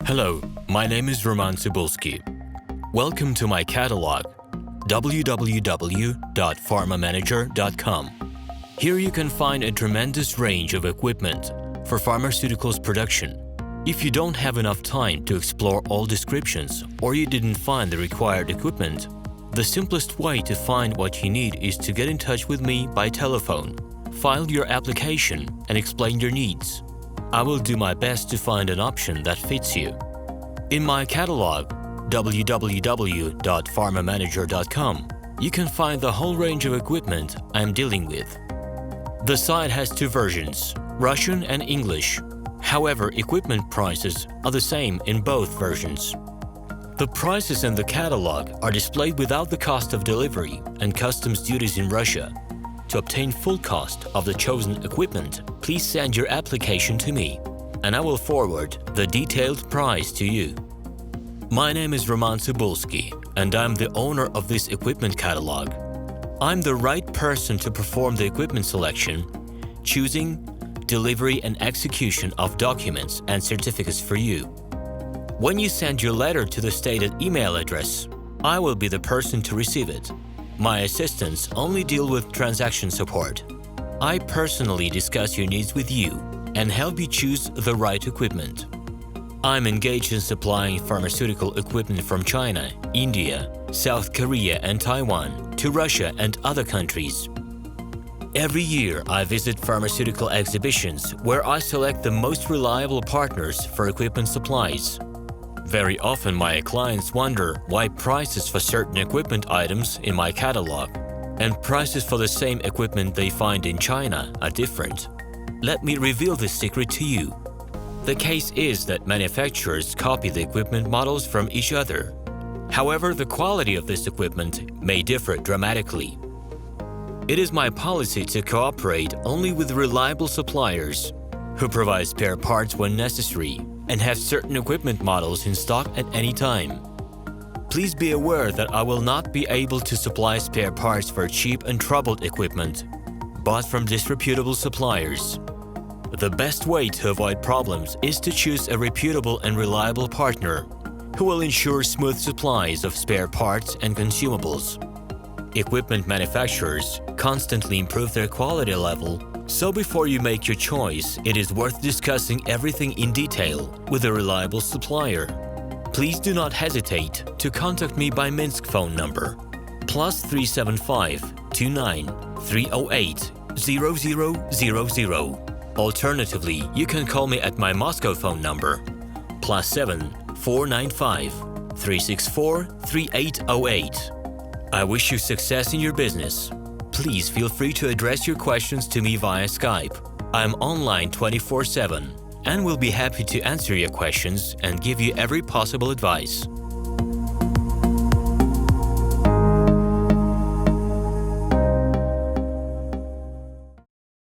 Hello, my name is RomanTsibulsky. Welcome to my catalog, www.pharmamanager.com. Here you can find a tremendous range of equipment for pharmaceuticals production. If you don't have enough time to explore all descriptions or you didn't find the required equipment, the simplest way to find what you need is to get in touch with me by telephone, file your application, and explain your needs. I will do my best to find an option that fits you. In my catalog, www.pharmamanager.com, you can find the whole range of equipment I am dealing with. The site has two versions, Russian and English. However, equipment prices are the same in both versions. The prices in the catalog are displayed without the cost of delivery and customs duties in Russia. To obtain full cost of the chosen equipment, please send your application to me, and I will forward the detailed price to you. My name is RomanTsibulsky, and I'm the owner of this equipment catalog. I'm the right person to perform the equipment selection, choosing, delivery and execution of documents and certificates for you. When you send your letter to the stated email address, I will be the person to receive it. My assistants only deal with transaction support. I personally discuss your needs with you and help you choose the right equipment. I'm engaged in supplying pharmaceutical equipment from China, India, South Korea and Taiwan to Russia and other countries. Every year, I visit pharmaceutical exhibitions where I select the most reliable partners for equipment supplies. Very often, my clients wonder why prices for certain equipment items in my catalog and prices for the same equipment they find in China are different. Let me reveal this secret to you. The case is that manufacturers copy the equipment models from each other. However, the quality of this equipment may differ dramatically. It is my policy to cooperate only with reliable suppliers who provide spare parts when necessary and have certain equipment models in stock at any time. Please be aware that I will not be able to supply spare parts for cheap and troubled equipment bought from disreputable suppliers. The best way to avoid problems is to choose a reputable and reliable partner who will ensure smooth supplies of spare parts and consumables. Equipment manufacturers constantly improve their quality level, so before you make your choice, it is worth discussing everything in detail with a reliable supplier. Please do not hesitate to contact me by Minsk phone number +375 29 308 0000. Alternatively, you can call me at my Moscow phone number +7 495 364 3808. I wish you success in your business. Please feel free to address your questions to me via Skype. I'm online 24/7 and will be happy to answer your questions and give you every possible advice.